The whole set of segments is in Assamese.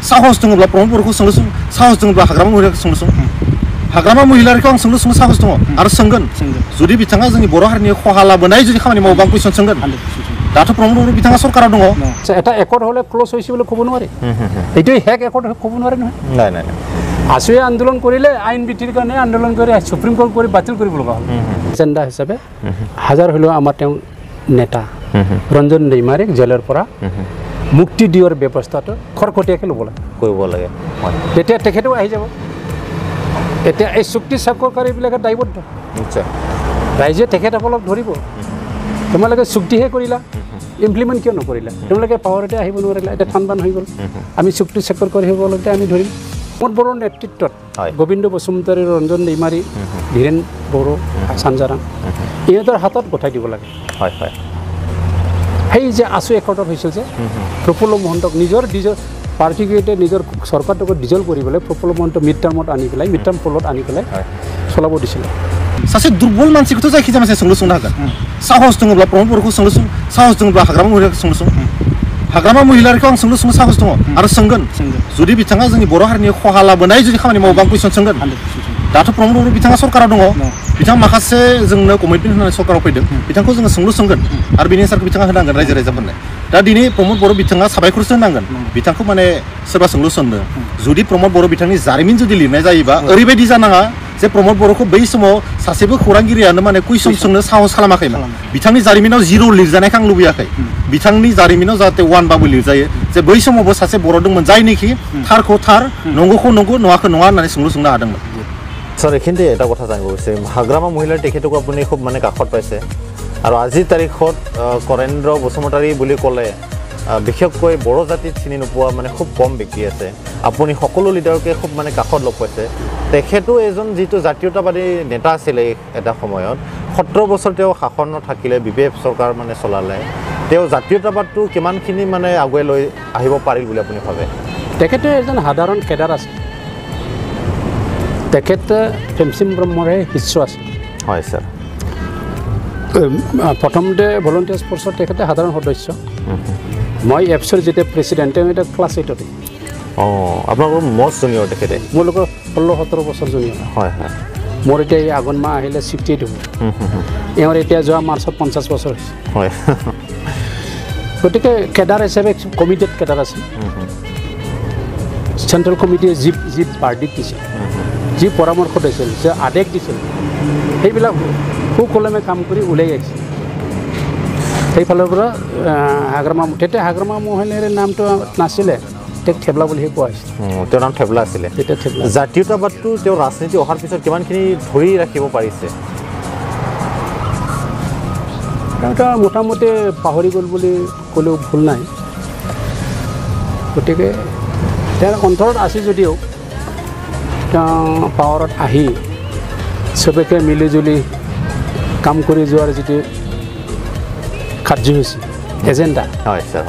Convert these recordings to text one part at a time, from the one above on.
साहस दङब्ला प्रमद बर'खौ सोंलुसुं साहस दङब्ला हाग्रामा महिलाखौ सोंलुसुं हाग्रामा महिलारिखौ आं सोंलुसुं साहस दङ आरो सोंगोन जुदि बिथाङा जोंनि बर' हारिनि खहा लाबोनाय जुदि खामानि मावोबा आं कुइसन सोंगोन दाथ' प्रमद बर' बिथाङा सरकाराव दङ এটা একৰ্ড হ'লে ক্ল'জ হৈছে বুলি ক'ব নোৱাৰি এইটো হেক একৰ্ড ক'ব নোৱাৰে নহয় নাই নাই আছুৱে আন্দোলন কৰিলে আইন বিধিৰ কাৰণে আন্দোলন কৰি সুপ্ৰিম কোৰ্ট কৰি বাতিল কৰিব লগা হ'ল এজেণ্ডা হিচাপে হাজাৰ হ'লেও আমাৰ তেওঁ নেতা ৰঞ্জন দৈমাৰীক জেলৰ পৰা মুক্তি দিয়াৰ ব্যৱস্থাটো খৰখতীয়াকৈ ল'ব লাগে কৰিব লাগে তেতিয়া তেখেতেও আহি যাব এতিয়া এই চুক্তি স্বাক্ষৰকাৰীবিলাকে দায়বদ্ধ নিশ্চয় ৰাইজে তেখেতসকলক ধৰিব তোমালোকে চুক্তিহে কৰিলা ইমপ্লিমেণ্ট কিয় নকৰিলা তেওঁলোকে পাৱাৰতে আহিব নোৱাৰিলা এতিয়া ঠাণ্ডান হৈ গ'ল আমি চুক্তি স্বাক্ষৰ কৰি হ'বলৈতে আমি ধৰিম প্ৰমোদ বড়োৰ নেতৃত্বত গোবিন্দ বসুমতাৰী ৰঞ্জন দৈমাৰী ধীৰেন বড়ো চাঞ্জাৰাম ইহঁতৰ হাতত পঠাই দিব লাগে হয় হয় সেই যে আছু একৰ্ডত হৈছিল যে প্ৰফুল্ল মহন্তক নিজৰ পাৰ্টিকেটে নিজৰ চৰকাৰটোক ডিজল কৰিবলৈ প্ৰফুল্ল মহন্ত মিড টাৰ্মত আনি পেলাই মিড টাৰ্ম পলত আনি পেলাই চলাব দিছিলে सासे दुर्बल मानसिखौथ' जायखिजाया मानसिया सोंलु सोंनो हागोन साहस दङब्ला प्रमद बर'खौ सोंलुसुं साहस दङब्ला हाग्रामा महिलाखौ सोंलुसुं हाग्रामा महिलारिखौ आं सोंलुसुं साहस दङ आरो सोंगोन जुदि बिथाङा जोंनि बर' हारिनि खहा लाबोनाय जुदि खामानि मावोबा आं कुइसन सोंगोन दाथ' प्रमद बर' बिथाङा सरकाराव दङ बिथाङा माखासे जोंनो कमिटमेन्ट होनानै सरकाराव फैदों बिथांखौ जोङो सोंलु सोंगोन आरो बिनि एन्सारखौ बिथाङा होनांगोन रायजो राजाफोरनो दा दिनै प्रमद बर' बिथाङा साबायखरसो होनांगोन बिथांखौ माने सोरबा सोंलु सोंदों जुदि प्रमद बर' बिथांनि जारिमिन जुदि लिरनाय जायोबा ओरैबायदि जानाङा जे प्रमद बर'खौ बै समाव सासेबो खौरांगिरियानो माने कुइसन सोंनो साहस खालामाखैमोन बिथांनि जारिमिनाव जिर' लिरजानायखौ आं लुबैयाखै बिथांनि जारिमिनाव जाहाथे वानबाबो लिरजायो जे बै समावबो सासे बर' दंमोन जायनिखि थारखौ थार नंगौखौ नंगौ नङाखौ नङा होननानै सोंलु सोंनो हादोंमोन ছাৰ এইখিনিতে এটা কথা জানিব বিচাৰিম হাগ্ৰামা মহিলাৰ তেখেতক আপুনি খুব মানে কাষত পাইছে আৰু আজিৰ তাৰিখত কৰেন্দ্ৰ বসুমতাৰী বুলি ক'লে বিশেষকৈ বড়ো জাতিত চিনি নোপোৱা মানে খুব কম ব্যক্তি আছে আপুনি সকলো লিডাৰকে খুব মানে কাষত লগ পাইছে তেখেতো এজন যিটো জাতীয়তাবাদী নেতা আছিলে এটা সময়ত 17 বছৰ তেওঁ শাসনত থাকিলে বিবেক চৰকাৰ মানে চলালে তেওঁ জাতীয়তাবাদটো কিমানখিনি মানে আগুৱাই লৈ আহিব পাৰিল বুলি আপুনি ভাবে তেখেতে এজন সাধাৰণ কেডাৰ আছে তেখেতে প্ৰেমসিং ব্ৰহ্মৰে শিষ্য আছে হয় স্যাৰ প্ৰথমতে ভলণ্টিয়াৰ ফৰ্চৰ তেখেতে সাধাৰণ সদস্য মই এফছৰ যেতিয়া প্ৰেছিডেণ্ট তেওঁ এটা ক্লাছ 8তে আপোনালোকৰ মষ্ট জুনিয়ৰ তেখেতে মোৰ লগত 16-17 বছৰ জুনিয়ৰ হয় হয় মোৰ এতিয়া এই আগন মাহ আহিলে 68 হ'ব এওঁৰ এতিয়া যোৱা মাৰ্চত 50 বছৰ হৈছে হয় গতিকে কেডাৰ হিচাপে কমিটেড কেডাৰ আছে চেণ্ট্ৰেল কমিটিয়ে যি পাৰ্টিক দিছিল যি পৰামৰ্শ দিছিল যে আদেশ দিছিল সেইবিলাক সুকলমে কাম কৰি ওলাই আহিছে সেইফালৰ পৰা তেতিয়া হাগ্ৰামা মহিলাৰ নামটো নাছিলে তেক থেবলা বুলিহে কোৱা হৈছিল তেওঁৰ নাম থেবলা আছিলে তেতিয়া থেবলা জাতীয়তাবাদটো তেওঁ ৰাজনীতি অহাৰ পিছত কিমানখিনি ধৰি ৰাখিব পাৰিছে এটা মোটামুটি পাহৰি গ'ল বুলি ক'লেও ভুল নাই গতিকে তেওঁৰ অন্তৰত আছে যদিও পাৱাৰত আহি চবেকে মিলিজুলি কাম কৰি যোৱাৰ যিটো কাৰ্যসূচী এজেণ্ডা হয় ছাৰ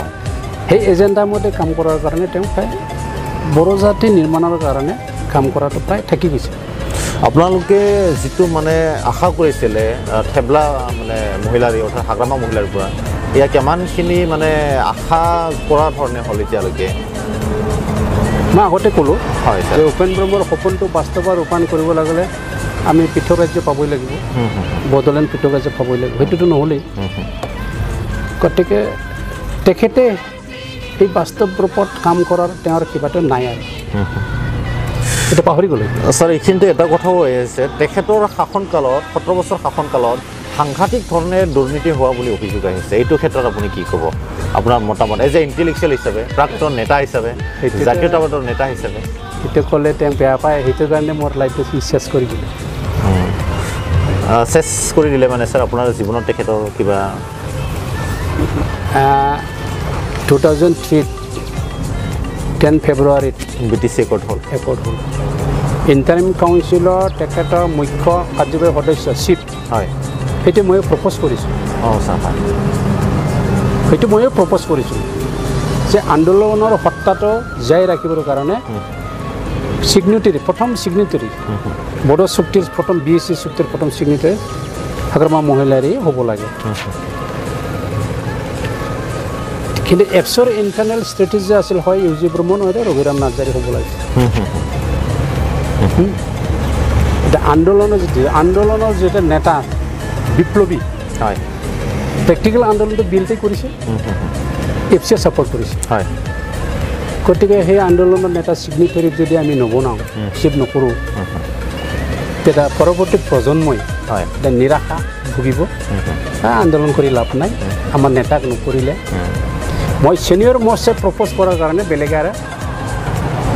সেই এজেণ্ডা মতে কাম কৰাৰ কাৰণে তেওঁ প্ৰায় বড়ো জাতি নিৰ্মাণৰ কাৰণে কাম কৰাটো প্ৰায় থাকি গৈছে আপোনালোকে যিটো মানে আশা কৰিছিলে থেবলা মানে মহিলাৰ অৰ্থাৎ হাগ্ৰামা মহিলাৰ পৰা এয়া কিমানখিনি মানে আশা কৰা ধৰণে হ'ল এতিয়ালৈকে মই আগতে ক'লোঁ হয় যে উপেন ব্ৰহ্মৰ সপোনটো বাস্তৱত ৰূপায়ণ কৰিব লাগিলে আমি পৃথক ৰাজ্য পাবই লাগিব বড়োলেণ্ড পৃথক ৰাজ্য পাবই লাগিব সেইটোতো নহ'লেই গতিকে তেখেতে এই বাস্তৱ ৰূপত কাম কৰাৰ তেওঁৰ কিবাটো নাই আৰু এটা পাহৰি গ'লে ছাৰ এইখিনিতে এটা কথাও হৈ আছে তেখেতৰ শাসনকালত 17 বছৰ শাসনকালত সাংঘাতিক ধৰণে দুৰ্নীতি হোৱা বুলি অভিযোগ আহিছে এইটো ক্ষেত্ৰত আপুনি কি ক'ব আপোনাৰ মতামত এজ এ ইণ্টেলেকচুৱেল হিচাপে প্ৰাক্তন নেতা হিচাপে জাতীয়তাবাদৰ নেতা হিচাপে সেইটো ক'লে তেওঁ বেয়া পায় সেইটো কাৰণে মোৰ লাইফটো চেছ কৰি দিলে চেছ কৰি দিলে মানে ছাৰ আপোনাৰ জীৱনত তেখেতৰ কিবা 2003 10 ফেব্ৰুৱাৰীত BTC একৰ্ড হ'ল ইণ্টাৰিম কাউন্সিলৰ তেখেতৰ মুখ্য কাৰ্যবাহী সদস্য চিফ হয় সেইটো ময়ো প্ৰপ'জ কৰিছোঁ ছাৰ হয় সেইটো ময়ো প্ৰপ'জ কৰিছোঁ যে আন্দোলনৰ সত্তাটো জাৰি ৰাখিবৰ কাৰণে সিগনেটাৰী প্ৰথম সিগনেটাৰী বড়ো চুক্তিৰ প্ৰথম BSC চুক্তিৰ প্ৰথম সিগনেটাৰী হাগ্ৰামা মহিলাৰী হ'ব লাগে কিন্তু এপছৰ ইণ্টাৰনেল ষ্ট্ৰেটেজি আছিল হয় ইউজি ব্ৰহ্ম নহয় ৰঘুৰাম নাৰ্জাৰী হ'ব লাগিছিল এটা আন্দোলনৰ যিটো নেতা বিপ্লৱী হয় প্ৰেক্টিকেল আন্দোলনটো বিলতে কৰিছে এফচিয়ে ছাপোৰ্ট কৰিছে হয় গতিকে সেই আন্দোলনৰ নেতা ছিগনেটৰীত যদি আমি নবনাওঁ ৰিচিভ নকৰোঁ তেতিয়া পৰৱৰ্তী প্ৰজন্মই এটা নিৰাশা ভুগিব আন্দোলন কৰি লাভ নাই আমাৰ নেতাক নকৰিলে মই ছিনিয়ৰ মষ্টে প্ৰপ'জ কৰাৰ কাৰণে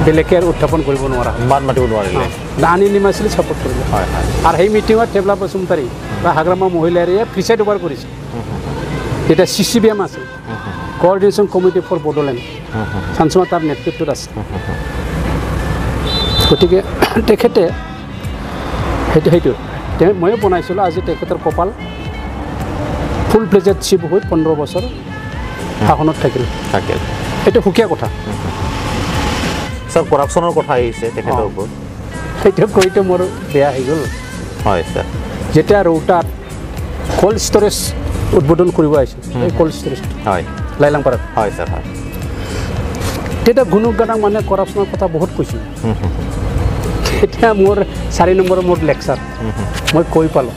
বেলেগে আৰু উত্থাপন কৰিব নোৱাৰা মাত মাতিব নোৱাৰিলে আনি নিমাইছিলে ছাপোৰ্ট কৰিলে আৰু সেই মিটিঙত টেবলা বসুমতাৰী বা হাগ্ৰামা মহিলাৰে প্ৰিচাইড অভাৰ কৰিছে তেতিয়া CCBM আছিল কোঅৰ্ডিনেশ্যন কমিটি ফৰ বডোলেণ্ড চাঞ্চমা তাৰ নেতৃত্বত আছে গতিকে তেখেতে সেইটো ময়ো বনাইছিলোঁ আজি তেখেতৰ কপাল ফুল প্লেজেড চিফ হৈ 15 বছৰ শাসনত থাকিল এইটো সুকীয়া কথা স্যাৰ কৰাপশ্যনৰ কথা আহিছে তেখেতৰ ওপৰত সেইটো কৈতো মোৰ বেয়া হৈ গ'ল হয় স্যাৰ যেতিয়া ৰৌতাত কোল্ড ষ্টৰেজ উদ্বোধন কৰিব আহিছিল এই কোল্ড ষ্টৰেজ হয় লাইলাংপাৰাত হয় স্যাৰ হয় তেতিয়া গুণগানক মানে কৰাপশ্যনৰ কথা বহুত কৈছিল এতিয়া মোৰ 4 নম্বৰৰ মোৰ লেকচাৰ মই কৈ পালোঁ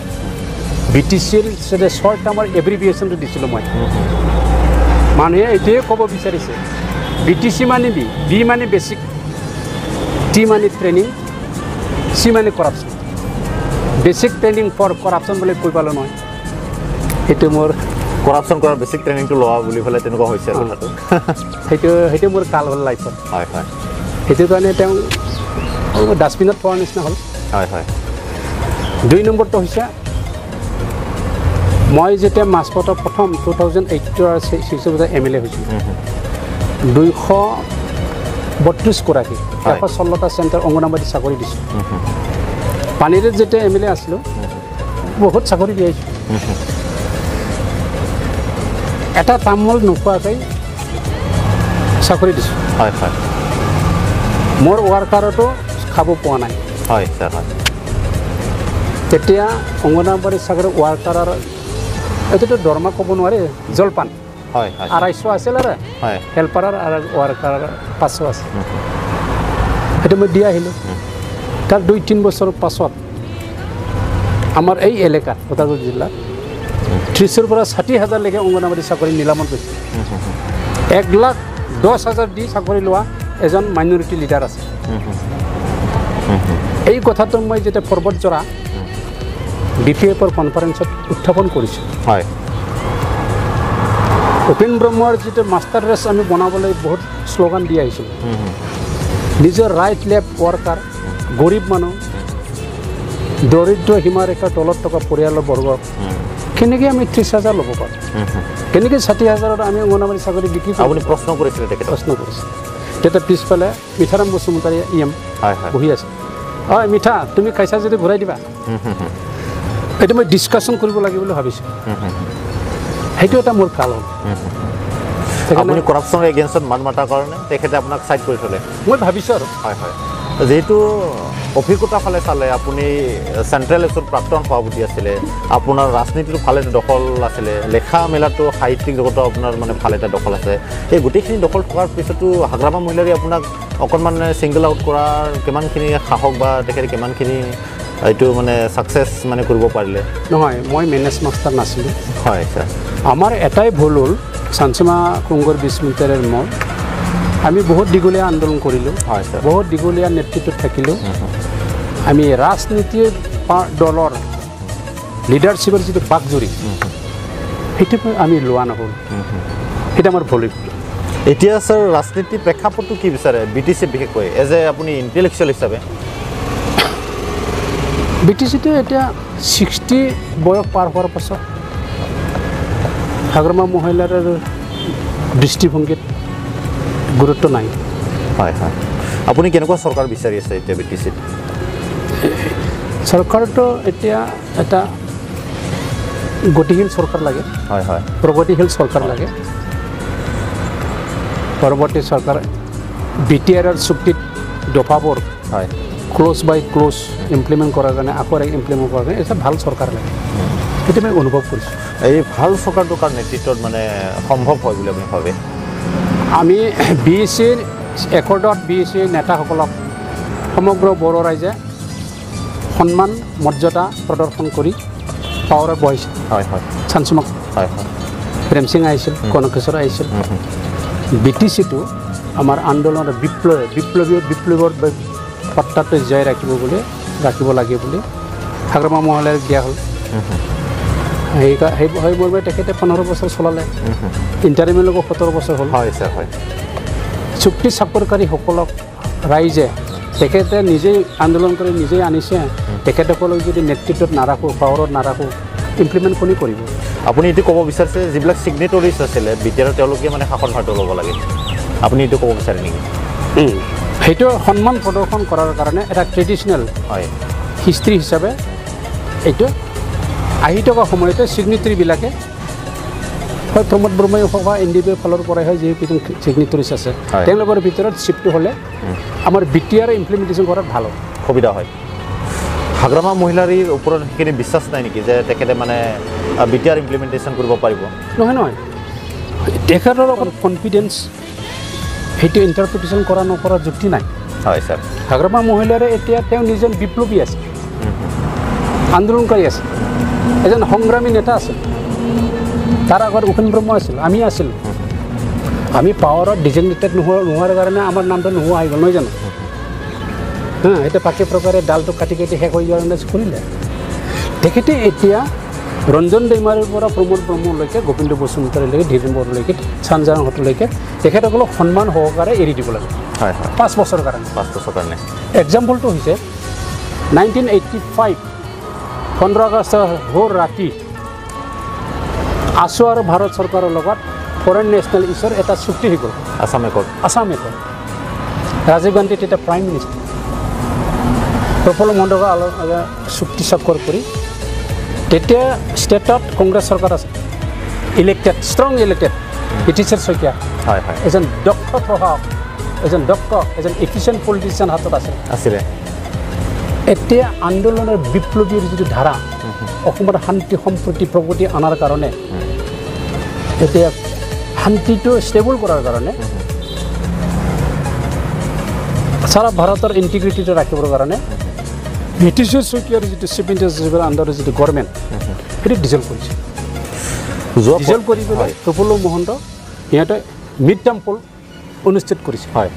BTCৰ শ্বৰ্ট টাৰ্মৰ এব্ৰিভিয়েশ্যনটো দিছিলোঁ মই মানুহে এইটোৱে ক'ব বিচাৰিছে BTC মানে বি মানে বেছিক টি মানে ট্ৰেইনিং চি মানে corruption basic training for corruption বুলি কৈ পালোঁ নহয় সেইটো মোৰ কৰাপশ্যন কৰাৰ বেছিক ট্ৰেইনিংটো লোৱা বুলি পেলাই তেনেকুৱা হৈছে কথাটো সেইটো মোৰ কাল হ'ল লাইফত হয় হয় সেইটো কাৰণে তেওঁ ডাষ্টবিনত পোৱাৰ নিচিনা হ'ল হয় হয় 2 নম্বৰটো হৈছে মই যেতিয়া মাছপটৰ প্ৰথম 2008 MLA হৈছিলোঁ 232 গৰাকী 116টা চেণ্টাৰ অংগনবাড়ী চাকৰি দিছোঁ পানীৰে যেতিয়া MLA আছিলোঁ বহুত চাকৰি দিয়াইছোঁ এটা তামোল নোখোৱাকৈ চাকৰি দিছোঁ হয় হয় মোৰ ৱাৰ্কাৰতো খাব পোৱা নাই হয় স্যাৰ হয় তেতিয়া অংগনবাড়ী চাকৰি ৱাৰ্কাৰৰ এইটোতো দৰমহা ক'ব নোৱাৰে জলপান হয় হয় 250 আছিল আৰু হয় হেল্পাৰৰ আৰু ৱাৰ্কাৰৰ 500 আছে সেইটো মই দি আহিলোঁ তাৰ 2-3 বছৰৰ পাছত আমাৰ এই এলেকাত ওদালগুৰি জিলাত 30,000 পৰা 60,000 লৈকে অংগনবাড়ী চাকৰি নিলামত গৈছে 1,10,000 দি চাকৰি লোৱা এজন মাইনৰিটি লিডাৰ আছে এই কথাটো মই যেতিয়া পৰ্বতজৰা BPFৰ কনফাৰেন্সত উত্থাপন কৰিছোঁ হয় উপেন ব্ৰহ্মৰ যিটো মাষ্টাৰ ৰেচ আমি বনাবলৈ বহুত শ্লোগান দি আহিছোঁ নিজৰ ৰাইট লেফ্ট ৱাৰ্কাৰ গৰীব মানুহ দৰিদ্ৰ সীমাৰেখাৰ তলত থকা পৰিয়ালৰ বৰ্গক কেনেকৈ আমি 30,000 ল'ব পাৰোঁ কেনেকৈ 60,000ত আমি অংগনবাড়ী চাকৰি বিক্ৰী আপুনি প্ৰশ্ন কৰিছিলে তেখেতে প্ৰশ্ন কৰিছে তেতিয়া পিছফালে মিঠাৰাম বসুমতাৰী EM বহি আছে হয় মিঠা তুমি খাইছা যদি ঘূৰাই দিবা এইটো মই ডিছকাশ্যন কৰিব লাগিব বুলি ভাবিছোঁ সেইটো এটা মোৰ কাল হ'ল আপুনি কৰাপশ্যনৰ এগেইনষ্টত মাত মাতাৰ কাৰণে তেখেতে আপোনাক চাইড কৰি থ'লে মই ভাবিছোঁ আৰু হয় হয় যেহেতু অভিজ্ঞতা ফালে চালে আপুনি চেণ্ট্ৰেল এছৰ প্ৰাক্তন সভাপতি আছিলে আপোনাৰ ৰাজনীতিৰ ফালে দখল আছিলে লেখা মেলাটো সাহিত্যিক জগতো আপোনাৰ মানে ফালে এটা দখল আছে এই গোটেইখিনি দখল থকাৰ পিছতো হাগ্ৰামা মহিলাৰী আপোনাক অকণমান ছিংগল আউট কৰাৰ কিমানখিনি সাহস বা তেখেতে কিমানখিনি এইটো মানে ছাকচেছ মানে কৰিব পাৰিলে নহয় মই মেনেজ মাষ্টাৰ নাছিলোঁ হয় ছাৰ আমাৰ এটাই ভুল হ'ল চাঞ্চমা কুংগৰ বিস্মিতাৰৰ মই আমি বহুত দীঘলীয়া আন্দোলন কৰিলোঁ হয় ছাৰ বহুত দীঘলীয়া নেতৃত্বত থাকিলোঁ আমি ৰাজনীতিৰ দলৰ লিডাৰশ্বিপৰ যিটো বাকজৰি সেইটো আমি লোৱা নহ'ল সেইটো আমাৰ ভুল এতিয়া ছাৰ ৰাজনীতি প্ৰেক্ষাপটটো কি বিচাৰে BTCত বিশেষকৈ এজ এ আপুনি ইণ্টেলেকচুৱেল হিচাপে BTCটো এতিয়া 60 বয়স পাৰ হোৱাৰ পাছত হাগ্ৰামা মহিলাৰ দৃষ্টিভংগীত গুৰুত্ব নাই হয় হয় আপুনি কেনেকুৱা চৰকাৰ বিচাৰি আছে এতিয়া BTCত চৰকাৰটো এতিয়া এটা গতিশীল চৰকাৰ লাগে হয় হয় প্ৰগতিশীল চৰকাৰ লাগে পৰৱৰ্তী চৰকাৰ BTRৰ চুক্তিত দফাবোৰ হয় ক্লোজ বাই ক্লোজ ইমপ্লিমেণ্ট কৰাৰ কাৰণে আকৌ ইমপ্লিমেণ্ট কৰাৰ কাৰণে এটা ভাল চৰকাৰ লাগে সেইটো মই অনুভৱ কৰিছোঁ এই ভাল চৰকাৰটো কাৰ নেতৃত্বত মানে সম্ভৱ হয় বুলি আপুনি ভাবে আমি BSC একৰ্ডত BSC নেতাসকলক সমগ্ৰ বড়ো ৰাইজে সন্মান মৰ্যাদা প্ৰদৰ্শন কৰি পাৱাৰত বহিছিল হয় হয় চানচুমক হয় হয় প্ৰেম সিং আহিছিল কনকেশ্বৰ আহিছিল BTCটো আমাৰ আন্দোলনৰ বিপ্লৱীৰ সত্তাটো জীয়াই ৰাখিব লাগে বুলি হাগ্ৰামা মহলাৰ দিয়া হ'ল সেইবোৰ তেখেতে 15 বছৰ চলালে ইণ্টাৰিমেৰ লগত 17 বছৰ হ'ল হয় স্যাৰ হয় চুক্তি চাকৰকাৰীসকলক ৰাইজে তেখেতে নিজেই আন্দোলন কৰি নিজেই আনিছে তেখেতসকলক যদি নেতৃত্বত নাৰাখোঁ পাৱাৰত নাৰাখোঁ ইমপ্লিমেণ্ট কোনে কৰিব আপুনি এইটো ক'ব বিচাৰিছে যিবিলাক চিগনেটৰিজ আছিলে বিটিআৰ তেওঁলোকে মানে শাসনভাৰটো ল'ব লাগে আপুনি এইটো ক'ব বিচাৰে নেকি সেইটো সন্মান প্ৰদৰ্শন কৰাৰ কাৰণে এটা ট্ৰেডিশ্যনেল হয় হিষ্ট্ৰী হিচাপে এইটো আহি থকা সময়তে চিগনেটৰীবিলাকে হয় প্ৰমোদ বৰ্মাই হওক বা NDPৰ ফালৰ পৰাই হয় যিহেতু চিগনেটৰিজ আছে তেওঁলোকৰ ভিতৰত চিফটো হ'লে আমাৰ BTR ইমপ্লিমেণ্টেশ্যন কৰাত ভাল সুবিধা হয় হাগ্ৰামা মহিলাৰ ওপৰত সেইখিনি বিশ্বাস নাই নেকি যে তেখেতে মানে BTR ইমপ্লিমেণ্টেশ্যন কৰিব পাৰিব নহয় তেখেতৰ লগত কনফিডেন্স সেইটো ইণ্টাৰপ্ৰিটেশ্যন কৰা নকৰা যুক্তি নাই হয় স্যাৰ হাগ্ৰামা মহিলাৰে এতিয়া তেওঁ নিজৰ বিপ্লৱী আছে আন্দোলনকাৰী আছে এজন সংগ্ৰামী নেতা আছে তাৰ আগত উপেন ব্ৰহ্ম আছিল আমি আছিলোঁ আমি পাৱাৰত ডিজিগনেটেড নোহোৱাৰ কাৰণে আমাৰ নামটো নোহোৱা হৈ গ'ল নহয় জানো এতিয়া পাকে প্ৰকাৰে ডালটো কাটি শেষ হৈ যোৱাৰ কাৰণে কৰিলে তেখেতে এতিয়া ৰঞ্জন দৈমাৰীৰ পৰা প্ৰমোদ ব্ৰহ্মলৈকে গোবিন্দ বসুমতাৰীলৈকে ধীৰেন বড়োলৈকে চানজানহঁতলৈকে তেখেতসকলক সন্মান সহকাৰে এৰি দিব লাগে হয় হয় 5 বছৰৰ কাৰণে 5 বছৰ কাৰণে এক্সাম্পলটো হৈছে 1985 15 আগষ্টৰ ভোৰ ৰাতি আছু আৰু ভাৰত চৰকাৰৰ লগত ফৰেন নেশ্যনেল ইছ্যুৰ এটা চুক্তি হৈ গ'ল আছাম একৰ্ড ৰাজীৱ গান্ধী তেতিয়া প্ৰাইম মিনিষ্টাৰ প্ৰফুল্ল মহন্তক চুক্তি স্বাক্ষৰ কৰি তেতিয়া ষ্টেটত কংগ্ৰেছ চৰকাৰ আছে ইলেক্টেড ষ্ট্ৰং ইলেক্টেড ব্ৰিটিছৰ শইকীয়া হয় হয় এজন দক্ষ প্ৰশাসক এজন এফিচিয়েণ্ট পলিটিচিয়ান হাতত আছিলে এতিয়া আন্দোলনৰ বিপ্লৱীৰ যিটো ধাৰা অসমৰ শান্তি সম্প্ৰীতি প্ৰগতি অনাৰ কাৰণে এতিয়া শান্তিটো ষ্টেবল কৰাৰ কাৰণে সাৰা ভাৰতেৰ ইন্টিগ্ৰিটিটো ৰাখিবৰ কাৰণে ব্ৰিটিছৰ শইকীয়াৰ যিটো 70 আণ্ডাৰৰ যিটো গভৰ্ণমেণ্ট সেইটো ডিজলভ কৰিছে ডিজলভ কৰি পেলাই প্ৰফুল্ল মহন্ত ইহঁতে মিড টাৰ্ম পোল অনুষ্ঠিত কৰিছে হয়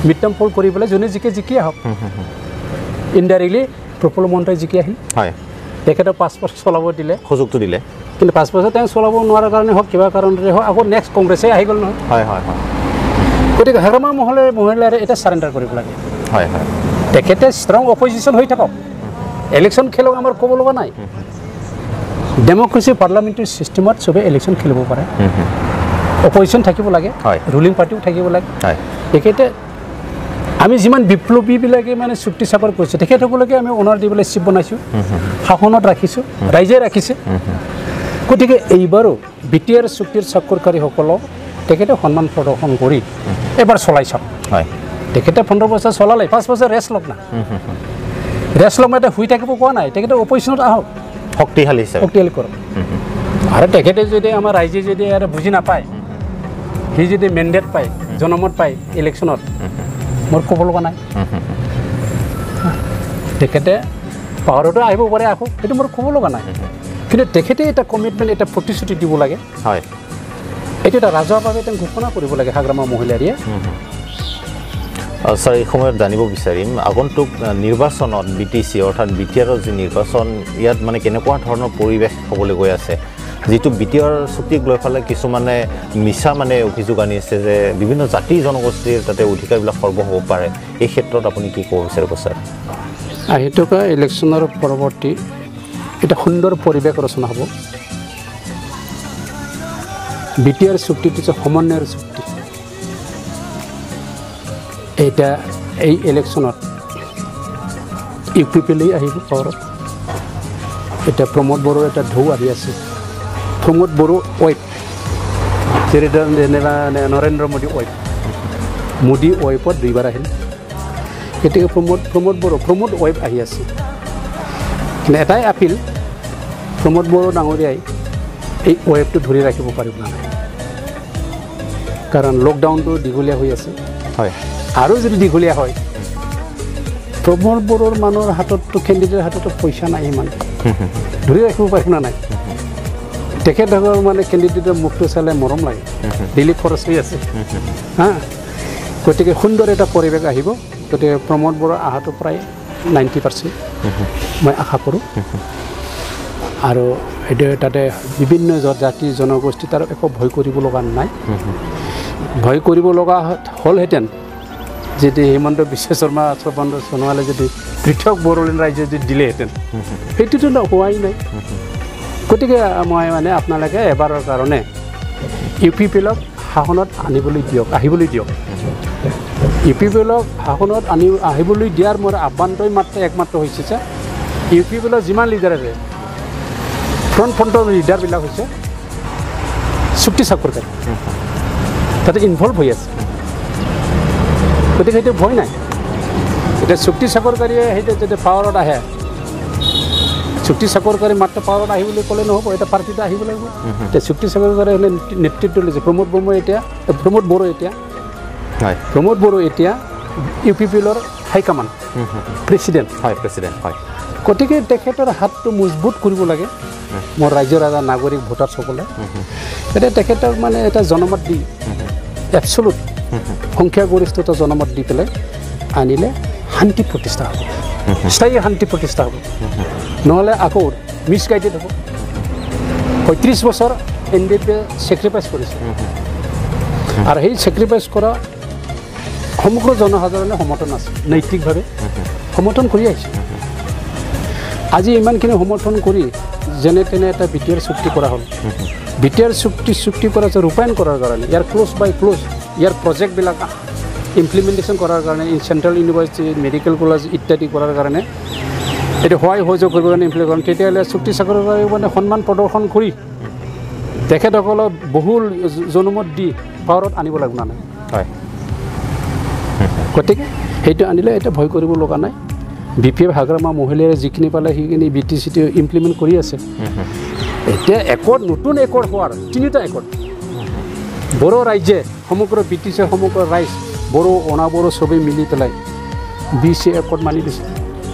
মিড টাৰ্ম পোল কৰি পেলাই যোনে জিকি আহক ইনডাইৰেক্টলি প্ৰফুল্ল মহন্তই জিকি আহিল হয় তেখেতে 5 বছৰ চলাব দিলে সুযোগটো দিলে কিন্তু 5 বছৰ তেওঁ চলাব নোৱাৰাৰ কাৰণে হওক কিবা কাৰণৰে হওক আকৌ নেক্সট কংগ্ৰেছে আহি গ'ল নহয় হয় হয় হয় গতিকে হাগ্ৰামা মহিলাৰে এটা সাৰেণ্ডাৰ কৰিব লাগে হয় হয় তেখেতে ষ্ট্ৰং অপজিশ্যন হৈ থাকক ইলেকশ্যন খেলক আমাৰ ক'ব লগা নাই ডেমক্ৰেসি পাৰ্লামেণ্টাৰী সিস্টেমত সবে ইলেকশ্যন খেলিব পাৰে অপজিশ্যন থাকিব লাগে ৰুলিং পাৰ্টিও থাকিব লাগে তেখেতে আমি যিমান বিপ্লৱীবিলাকে মানে চুক্তি চাকৰ কৰিছোঁ তেখেতসকলকে আমি অনাৰ দিবলৈ চিপ বনাইছোঁ শাসনত ৰাখিছোঁ ৰাইজে ৰাখিছে গতিকে এইবাৰো বিটিআৰ চুক্তিৰ চাকৰকাৰীসকলক তেখেতে সন্মান প্ৰদৰ্শন কৰি এবাৰ চলাই চাওক হয় তেখেতে 15 বছৰ চলালে 5 বছৰ ৰেষ্ট লওক না ৰেষ্ট লওক মানে শুই থাকিব কোৱা নাই তেখেতে অপজিশ্যনত আহক শক্তিশালী কৰক আৰু তেখেতে যদি আমাৰ ৰাইজে যদি আৰু বুজি নাপায় সি যদি মেণ্ডেট পায় জনমত পায় ইলেকশ্যনত মোৰ ক'ব লগা নাই তেখেতে পাৱাৰতো আহিব পাৰে আকৌ সেইটো মোৰ ক'ব লগা নাই কিন্তু তেখেতে এটা কমিটমেণ্ট এটা প্ৰতিশ্ৰুতি দিব লাগে হয় এইটো এটা ৰাজহুৱাভাৱে তেওঁ ঘোষণা কৰিব লাগে হাগ্ৰামা মহিলাৰীয়ে স্যাৰ এই সময়ত জানিব বিচাৰিম আগন্তুক নিৰ্বাচনত বিটিচি অৰ্থাৎ বিটিআৰৰ যি নিৰ্বাচন ইয়াত মানে কেনেকুৱা ধৰণৰ পৰিৱেশ হ'বলৈ গৈ আছে যেটো বিটিআৰ চুক্তিক লৈ ফালে কিছুমানে মিছা মানে অভিযোগ আনিছে যে বিভিন্ন জাতি জনগোষ্ঠীৰ তাতে অধিকাৰবিলাক সৰ্ব হ'ব পাৰে এই ক্ষেত্ৰত আপুনি কি ক'ব বিচাৰিব স্যাৰ আহি থকা ইলেকশ্যনৰ পৰৱৰ্তী এটা সুন্দৰ পৰিৱেশ ৰচনা হ'ব বিটিআৰ চুক্তিটো যে সমন্বয়ৰ চুক্তি এটা এই ইলেকশ্যনত ইউপিপিলৈ আহিব পাৱাৰত এটা প্ৰমোদ বড়োৰ এটা ঢৌ আহি আছে প্ৰমোদ বড়ো ৱাইফ যেনেদৰে নৰেন্দ্ৰ মোদী ৱাইফ মোদী ৱাইফত দুইবাৰ আহিল গতিকে প্ৰমোদ ৱাইফ আহি আছে কিন্তু এটাই আপিল প্ৰমোদ বড়ো ডাঙৰীয়াই এই ৱাইফটো ধৰি ৰাখিব পাৰিব নাই কাৰণ লকডাউনটো দীঘলীয়া হৈ আছে হয় আৰু যদি দীঘলীয়া হয় প্ৰমোদ বড়োৰ মানুহৰ হাতততো কেণ্ডিডেটৰ হাততো পইচা নাই ইমান ধৰি ৰাখিব পাৰিব না নাই তেখেতসকলৰ মানে কেণ্ডিডেটৰ মুখটো চালে মৰম লাগে ডেইলি খৰচ হৈ আছে হা গতিকে সুন্দৰ এটা পৰিৱেশ আহিব গতিকে প্ৰমোদ বড়ো অহাটো প্ৰায় 90% মই আশা কৰোঁ আৰু এইটো তাতে বিভিন্ন জাতি জনগোষ্ঠী তাৰ একো ভয় কৰিব লগা নাই ভয় কৰিব লগা হ'লহেঁতেন যদি হিমন্ত বিশ্ব শৰ্মা সৰ্বানন্দ সোণোৱালে যদি পৃথক বড়োলেণ্ড ৰাজ্য যদি দিলেহেঁতেন সেইটোতো হোৱাই নাই গতিকে মই মানে আপোনালোকে এবাৰৰ কাৰণে ইউ পি পি এলক শাসনত আহিবলৈ দিয়ক ইউ পি পি এলক শাসনত আহিবলৈ দিয়াৰ মোৰ আহ্বানটোৱে একমাত্ৰ হৈছে যে ইউ পি পি এলৰ যিমান লিডাৰ আছে ফ্ৰণ্টৰ লিডাৰবিলাক হৈছে চুক্তি চাকৰকাৰী তাতে ইনভলভ হৈ আছে গতিকে সেইটো ভয় নাই এতিয়া চুক্তি চাকৰকাৰীয়ে সেইটো যদি পাৱাৰত আহে চুক্তি চাকৰকাৰী মাত্ৰ পাৱাৰত আহিবলৈ ক'লে নহ'ব এটা পাৰ্টিতে আহিব লাগিব এতিয়া চুক্তি চাকৰকাৰী হ'লে নেতৃত্ব লৈছে প্ৰমোদ বড়ো এতিয়া ইউ পি পি এলৰ হাইকমাণ্ড প্ৰেছিডেণ্ট হয় গতিকে তেখেতৰ হাতটো মজবুত কৰিব লাগে মোৰ ৰাজ্যৰ এটা নাগৰিক ভোটাৰসকলে এতিয়া তেখেতক মানে এটা জনমত দি এবছলুট সংখ্যাগৰিষ্ঠতা জনমত দি পেলাই আনিলে শান্তি প্ৰতিষ্ঠা হ'ব স্থায়ী শান্তি প্ৰতিষ্ঠা হ'ব নহ'লে আকৌ মিছগাইডেড হ'ব 35 বছৰ NDP চেক্ৰিফাইচ কৰিছে আৰু সেই চেক্ৰিফাইচ কৰা সমগ্ৰ জনসাধাৰণে সমৰ্থন আছে নৈতিকভাৱে সমৰ্থন কৰি আহিছে আজি ইমানখিনি সমৰ্থন কৰি যেনে তেনে এটা BTR চুক্তি কৰা হ'ল BTR চুক্তি কৰা ৰূপায়ণ কৰাৰ কাৰণে ইয়াৰ ক্ল'জ বাই ক্ল'জ ইয়াৰ প্ৰজেক্টবিলাক ইমপ্লিমেণ্টেশ্যন কৰাৰ কাৰণে চেণ্ট্ৰেল ইউনিভাৰ্চিটি মেডিকেল কলেজ ইত্যাদি কৰাৰ কাৰণে এইটো সহায় সহযোগ কৰিবৰ কাৰণে ইমপ্লিমেণ্ট কৰিম তেতিয়াহ'লে চুক্তি চাকৰি মানে সন্মান প্ৰদৰ্শন কৰি তেখেতসকলক বহুল জনমত দি পাৱাৰত আনিব লাগিব না নাই হয় গতিকে সেইটো আনিলে এতিয়া ভয় কৰিব লগা নাই BPF হাগ্ৰামা মহিলাৰে যিখিনি পালে সেইখিনি BTC ইমপ্লিমেণ্ট কৰি আছে এতিয়া নতুন একৰ্ড হোৱাৰ 3টা একৰ্ড বড়ো ৰাজ্যে সমগ্ৰ BTCৰ সমগ্ৰ ৰাইজ বড়ো অনাবড়ো চবেই মিলি পেলাই BC একৰ্ড মানি দিছিল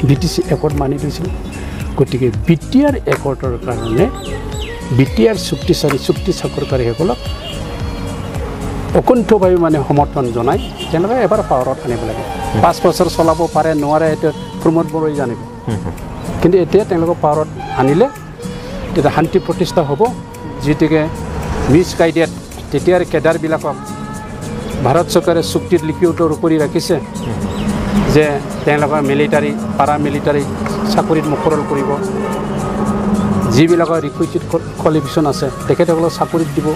BTC একৰ্ড মানি দিছিল গতিকে BTR একৰ্ডৰ কাৰণে BTR চুক্তি চাকৰকাৰীসকলক অকণ্ঠভাৱে মানে সমৰ্থন জনাই তেওঁলোকে এবাৰ পাৱাৰত আনিব লাগে 5 বছৰ চলাব পাৰে নোৱাৰে এইটো প্ৰমোদ বড়োই জানিব কিন্তু এতিয়া তেওঁলোকক পাৱাৰত আনিলে তেতিয়া শান্তি প্ৰতিষ্ঠা হ'ব যিটোকে মিছগাইডেড তেতিয়াৰ কেডাৰবিলাকক ভাৰত চৰকাৰে চুক্তিত লিখিত কৰি ৰাখিছে যে তেওঁলোকৰ মিলিটাৰী পাৰামিলিটাৰী চাকৰিত মুখৰল কৰিব যিবিলাকৰ ৰিকুইজিট কোৱালিফিকেশ্যন আছে তেখেতসকলক চাকৰিত দিব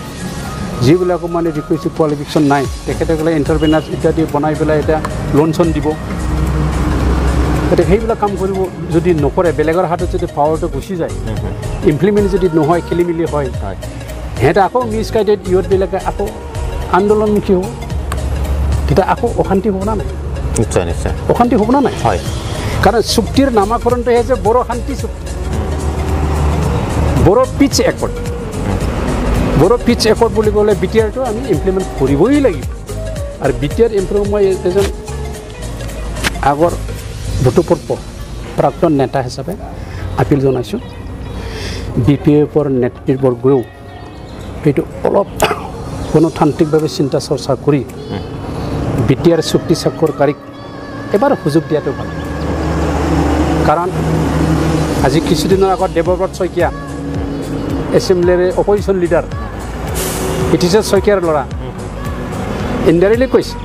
যিবিলাকৰ মানে ৰিকুইজিট কোৱালিফিকেশ্যন নাই তেখেতসকলে এণ্টাৰপ্ৰেনাৰ ইত্যাদি বনাই পেলাই এতিয়া লোন চোন দিব গতিকে সেইবিলাক কাম কৰিব যদি নকৰে বেলেগৰ হাতত যদি পাৱাৰটো গুচি যায় ইমপ্লিমেণ্ট যদি নহয় খেলি মেলি হয় সিহঁতে আকৌ মিছগাইডেড ইউথবিলাকে আকৌ আন্দোলনমুখী হ'ব তেতিয়া আকৌ অশান্তি হ'ব না নাই নিশ্চয় অশান্তি হ'ব না নাই হয় কাৰণ চুক্তিৰ নামাকৰণটো হৈছে বড়ো শান্তি চুক্তি বড়ো পিচ একৰ্ড বুলি ক'লে BTRটো আমি ইমপ্লিমেণ্ট কৰিবই লাগিব আৰু BTR ইমপ্লিমেণ্ট মই এজন আগৰ ভূতপূৰ্ব প্ৰাক্তন নেতা হিচাপে আপিল জনাইছোঁ BPFৰ নেতৃবৰ্গও এইটো অলপ গণতান্ত্ৰিকভাৱে চিন্তা চৰ্চা কৰি BTR চুক্তি চাকৰকাৰীক এবাৰ সুযোগ দিয়াটো ভাল কাৰণ আজি কিছুদিনৰ আগত দেৱব্ৰত শইকীয়া এছেম্বলিৰ অপজিশ্যন লিডাৰ ইটিচাৰ শইকীয়াৰ ল'ৰা ইনডাইৰেক্টলি কৈছে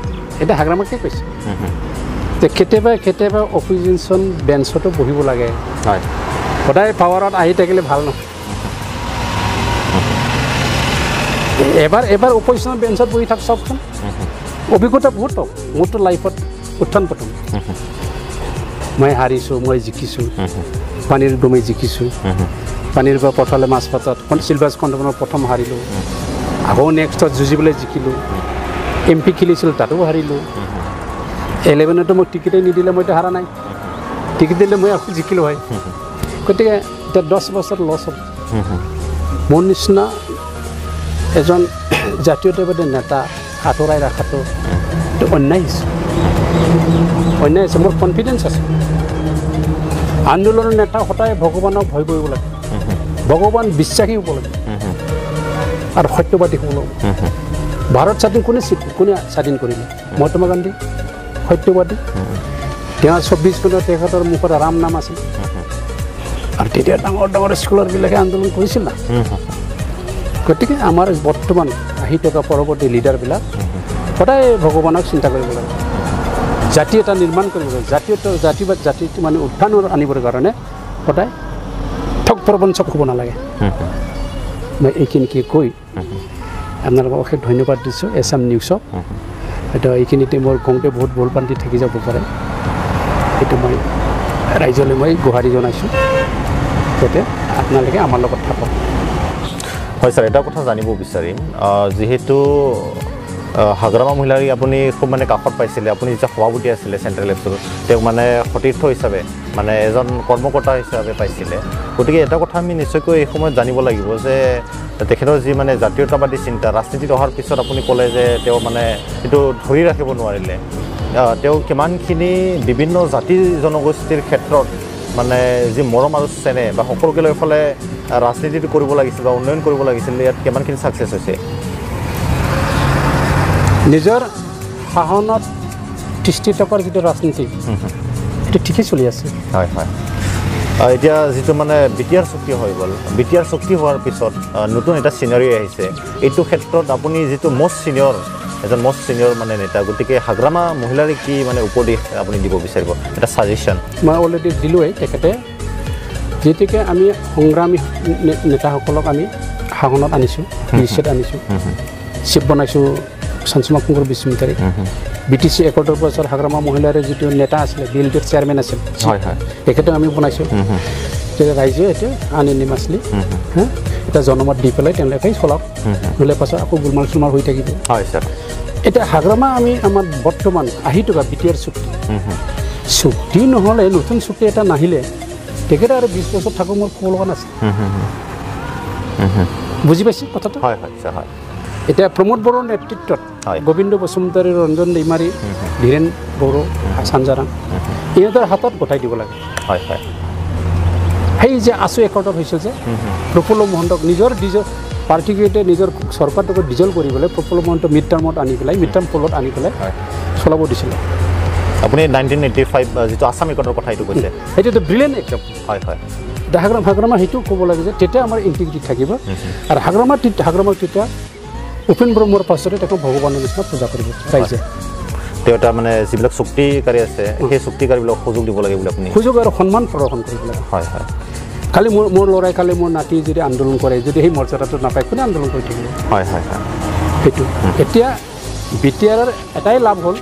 এতিয়া হাগ্ৰামাকে কৈছে যে কেতিয়াবা অপজিশ্যন বেঞ্চতো বহিব লাগে হয় সদায় পাৱাৰত আহি থাকিলে ভাল নহয় এবাৰ অপজিশ্যন বেঞ্চত বহি থাক চাওকচোন অভিজ্ঞতা বহুত পাওঁ মোৰতো লাইফত উত্থান পতন মই হাৰিছোঁ মই জিকিছোঁ পানীৰ দমে জিকিছোঁ পানীৰ পৰা পঠালে মাছ পাতত চিলভাছ কণ্ট্ৰলৰ প্ৰথম হাৰিলোঁ আকৌ নেক্সটত যুঁজিবলৈ জিকিলোঁ MP খেলিছিলোঁ তাতো হাৰিলোঁ 11তো মোক টিকেটেই নিদিলে মইতো হাৰা নাই টিকেট দিলে মই আকৌ জিকিলোঁ হয় গতিকে এতিয়া 10 বছৰ লছ হ'ল মোৰ নিচিনা এজন জাতীয়তাবাদী নেতা আঁতৰাই ৰখাটো এইটো অন্যায় হৈছে মোৰ কনফিডেঞ্চ আছে আন্দোলনৰ নেতা সদায় ভগৱানক ভয় কৰিব লাগে ভগৱান বিশ্বাসী হ'ব লাগে আৰু সত্যবাদী হ'ব লাগে ভাৰত স্বাধীন কোনে স্বাধীন কৰিলে মহাত্মা গান্ধী সত্যবাদী তেওঁ 24 চনত তেখেতৰ মুখত ৰাম নাম আছিল আৰু তেতিয়া ডাঙৰ স্কুলৰবিলাকে আন্দোলন কৰিছিল না গতিকে আমাৰ বৰ্তমান আহি থকা পৰৱৰ্তী লিডাৰবিলাক সদায় ভগৱানক চিন্তা কৰিব লাগে জাতি এটা নিৰ্মাণ কৰিব লাগে জাতি মানে উত্থান আনিবৰ কাৰণে সদায় ঠগ প্ৰবঞ্চক হ'ব নালাগে মই এইখিনিকে কৈ আপোনালোকক অশেষ ধন্যবাদ দিছোঁ এছাম নিউজক এটা এইখিনিতে মোৰ কওঁতে বহুত ভুল ভ্ৰান্তি থাকি যাব পাৰে এইটো মই ৰাইজলৈ মই গুহাৰি জনাইছোঁ যাতে আপোনালোকে আমাৰ লগত থাকক হয় ছাৰ এটা কথা জানিব বিচাৰিম যিহেতু হাগ্ৰামা মহিলাৰী আপুনি খুব মানে কাষত পাইছিলে আপুনি যেতিয়া সভাপতি আছিলে চেণ্ট্ৰেল এপছৰ তেওঁক মানে সতীৰ্থ হিচাপে মানে এজন কৰ্মকৰ্তা হিচাপে পাইছিলে গতিকে এটা কথা আমি নিশ্চয়কৈ এই সময়ত জানিব লাগিব যে তেখেতৰ যি মানে জাতীয়তাবাদী চিন্তা ৰাজনীতিত অহাৰ পিছত আপুনি ক'লে যে তেওঁ মানে এইটো ধৰি ৰাখিব নোৱাৰিলে তেওঁ কিমানখিনি বিভিন্ন জাতি জনগোষ্ঠীৰ ক্ষেত্ৰত মানে যি মৰম আৰু চেনেহ বা সকলোকে লৈ ফালে ৰাজনীতিটো কৰিব লাগিছিল বা উন্নয়ন কৰিব লাগিছিল ইয়াত কিমানখিনি ছাকচেছ হৈছে নিজৰ শাসনত ৩০ টকাৰ যিটো ৰাজনীতি এইটো ঠিকেই চলি আছে হয় হয় এতিয়া যিটো মানে বিটিআৰ চুক্তি হৈ গ'ল বিটিআৰ চুক্তি হোৱাৰ পিছত নতুন এটা চিনাৰী আহিছে এইটো ক্ষেত্ৰত আপুনি যিটো এজন মষ্ট ছিনিয়ৰ মানে নেতা গতিকে হাগ্ৰামা মহিলাৰী কি মানে উপদেশ আপুনি দিব বিচাৰিব এটা ছাজেশ্যন মই অলৰেডি দিলোঁৱেই তেখেতে যিহেতুকে আমি সংগ্ৰামী নেতাসকলক আমি শাসনত আনিছোঁ নিশ্চিত আনিছোঁ চিফ বনাইছোঁ শান্তমা কুমাৰ বিষ্ণুতাৰী BTC একৰ্ডৰ পাছত হাগ্ৰামা মহিলাৰ যিটো নেতা আছিলে বিএলটিৰ চেয়াৰমেন আছিল হয় হয় তেখেতে আমি বনাইছোঁ তেতিয়া ৰাইজে এইটো আনিমাছলি এটা জনমত দি পেলাই তেওঁলোকে চলাওক নহ'লে পাছত আকৌ গোলমাল চুলমাল হৈ থাকিব হয় ছাৰ এতিয়া হাগ্ৰামা আমি আমাৰ বৰ্তমান আহি থকা বিটিআৰ চুক্তি নহ'লে নতুন চুক্তি এটা নাহিলে তেখেতে আৰু 20 বছৰ থাকোঁ মোৰ ক'ব লগা নাছিল বুজি পাইছে কথাটো হয় হয় ছাৰ হয় এতিয়া প্ৰমোদ বড়োৰ নেতৃত্বত গোবিন্দ বসুমতাৰী ৰঞ্জন দৈমাৰী ধীৰেন বড়ো চাঞ্জাৰাম ইহঁতৰ হাতত গতাই দিব লাগে হয় হয় সেই যে আছু একৰ্ডত হৈছিল যে প্ৰফুল্ল মহন্তক নিজৰ পাৰ্টিকেটে নিজৰ চৰকাৰটোক ডিজল কৰিবলৈ প্ৰফুল্ল মহন্ত মিড টাৰ্মত আনি পেলাই মিড টাৰ্ম পলত আনি পেলাই চলাব দিছিলে আপুনি 1985 যিটো আছাম একৰ্ডৰ কথা এইটো কৈছে সেইটোতো ব্ৰিলিয়েণ্ট এক্সাম্পল হয় হয় হাগ্ৰামা সেইটো ক'ব লাগে যে তেতিয়া আমাৰ ইণ্টিগ্ৰিটি থাকিব আৰু হাগ্ৰামাক তেতিয়া উপেন ব্ৰহ্মৰ পাছতে তেওঁক ভগৱানৰ নিচিনা পূজা কৰিব ৰাইজে তেওঁ এটা মানে যিবিলাক চুক্তিকাৰী আছে সেই চুক্তিকাৰীবিলাক সুযোগ দিব লাগে বুলি আপুনি সুযোগ আৰু সন্মান প্ৰদৰ্শন কৰিব লাগে হয় হয় খালি মোৰ ল'ৰাই খালি মোৰ নাতি যদি আন্দোলন কৰে যদি সেই মৰ্যাদাটো নাপায় কোনে আন্দোলন কৰি থাকিব হয় হয় হয় সেইটো এতিয়া বিটিআৰৰ এটাই লাভ হ'ল